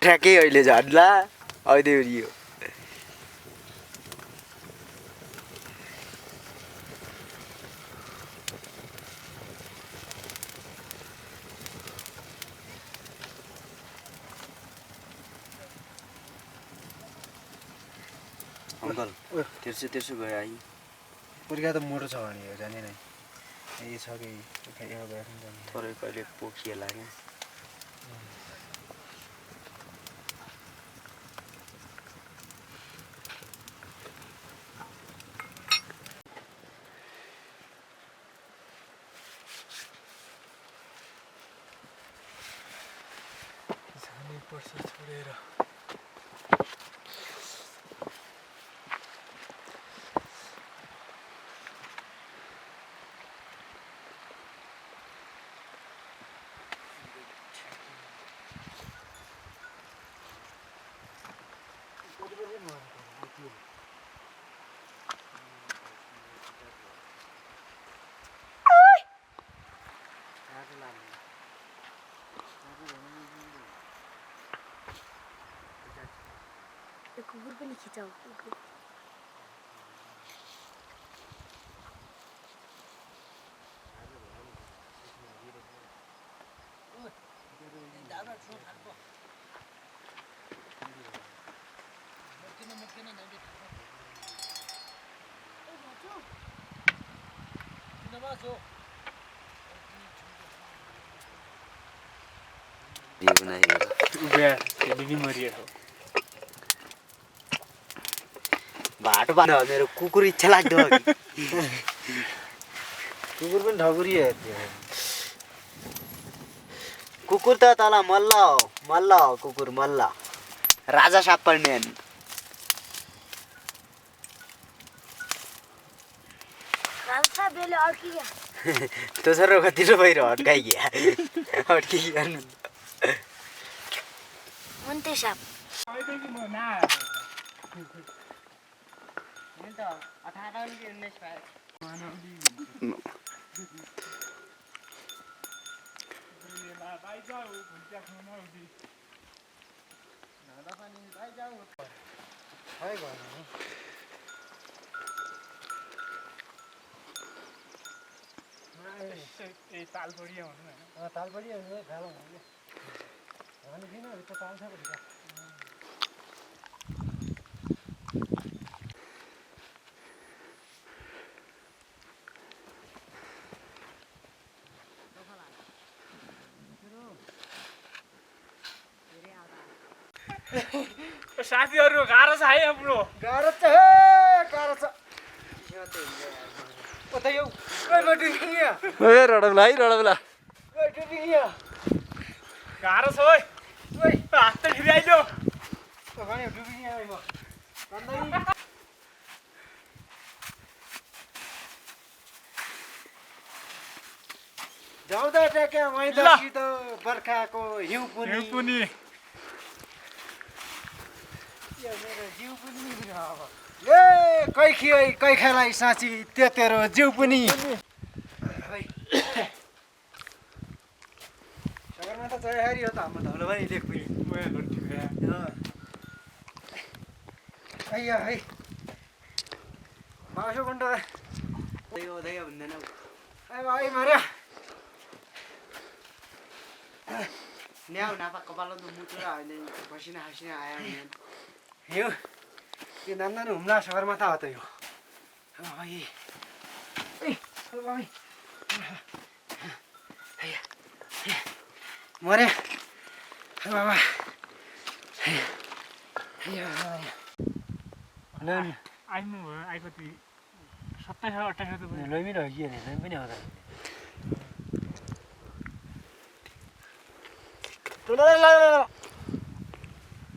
ठ्याक्कै अहिले झड्ला अहिले उरियो अंकल तेर्सो गयो आई पुर्का त मोटो छ भने हो जाने नै ए छ कि यहाँ गएर जाने थोरै कहिले पोखिएला के जाने पर्छ छोडेर कुकुर पनि खिचाऊ कुकुर बाटो बाटो मेरो कुकुर इच्छा लाग्दो कुकुर पनि ठगुरी कुकुर त तल मल्ल हो कुकुर मल्ल राजा साप पर्ने तो सर कति बाहिर अड्काइगयो अड्किगयो मुन्टे साप ताल पडिया हुनु हैन ताल पडिया हुनु खाला हुनु भने किन त्यो ताल छ भने साथीहरु गाह्रो छ है हाम्रो गाह्रो छ ओ त यो ओइ बटु यहाँ ए रडबला बटु यहाँ गाह्रो छ ओइ ओइ हात त फेरि आइदियो भने डुबिने आइ म भन्दै जाउँदा ट्याक्या मैदासी त बर्खाको हिउँ पुनी यो मेरो जिउ पनि अब ए कैखेलाई साँची त्यो तेरो जिउ पनि सगरमाथा चढाइहारी हो त हाम्रो धौलो पनि लेख पनि अಯ್या है मासु गुन्ड उदय हुँदैन ए भाइ मर्या न्याउ नापा कपाल त मुटुरा अहिले पसिना खसिना आयो यो यो नान्दान हुम्ला सगरमाथा हो त यो भाइ भाइ मर्या बाबा आइनु भयो आएको ती 27-28 त लैमी रह्यो नि लैमी पनि आउँदा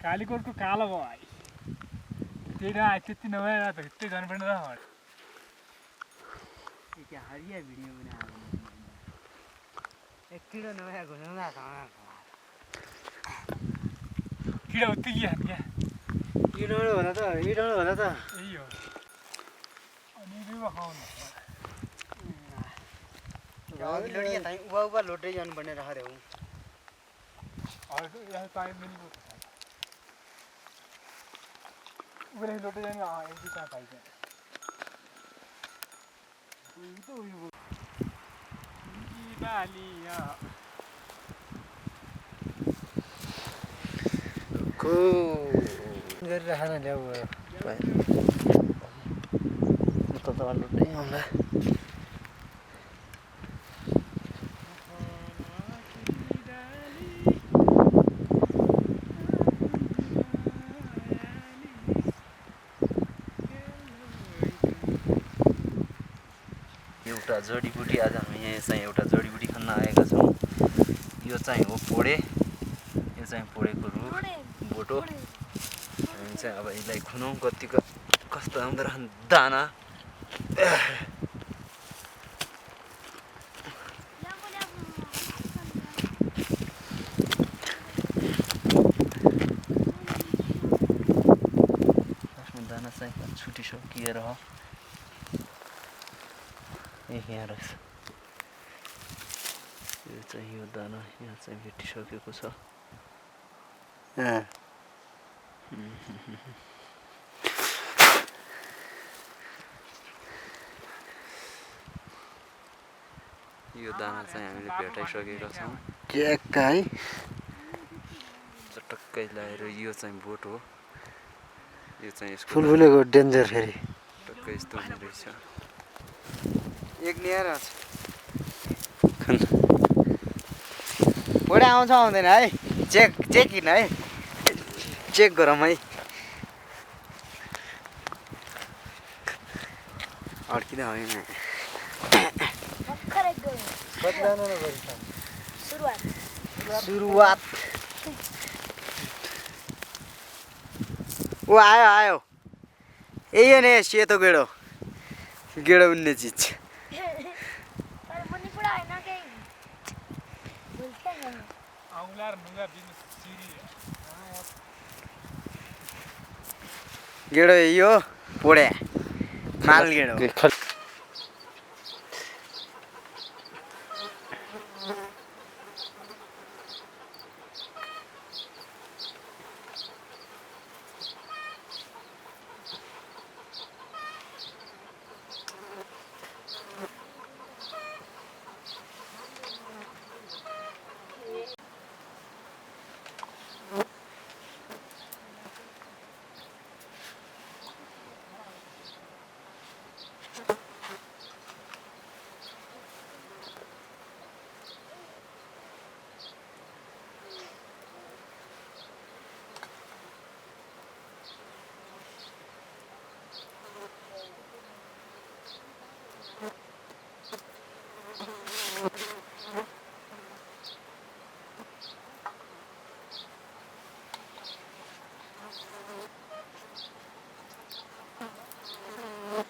कालीकोटको कालो भयो भाइ त्यही नआए त्यति नभएर त त्यही जानुपर्ने त क्या हरिया भिडियो बनायो एक किलो नभए घुमाउँदा किरा उत्ति कि हान्या इडाउनु भन्दा त यही हो अनि दुईमा खाउनु लोडिया थाइ उवा लोटै जानुपर्ने राखेर हौ यहाँ पाइप मिलेको उहिले लोटे जाने एक कहाँ पाइन्छ बालिया को गरिराखेन ल्याउ त लुट्नै आउँला एउटा जडीबुटी आज हामी यहाँ चाहिँ एउटा जडीबुटी खान आएका छौँ यो चाहिँ हो पोडे यो चाहिँ पोडेको रुख बोटो हामी चाहिँ अब यसलाई खुनौँ कतिको कस्तो आउँदो रहन् दाना आफ्नो दाना चाहिँ छुटिसकिएर यहाँ रहेछ यो चाहिँ यो दाना यहाँ चाहिँ भेटिसकेको छ यो दाना चाहिँ हामीले भेटाइसकेका छौँ ट्याक्क है चटक्कै लगाएर यो चाहिँ बोट हो यो चाहिँ यसको फुलफुलेको डेन्जर फेरि टक्कै यस्तो हुने रहेछ एक निहार पोडे आउँछ आउँदैन है चेक हिँड है चेक गरौँ है अड्किँदा होइन सुरुवात ओ आयो यही हो नि सेतो गेडो उन्ने चिज आउँला र नुगा बिन सिरी गेडो यही हो पोड्या माल गेडो हो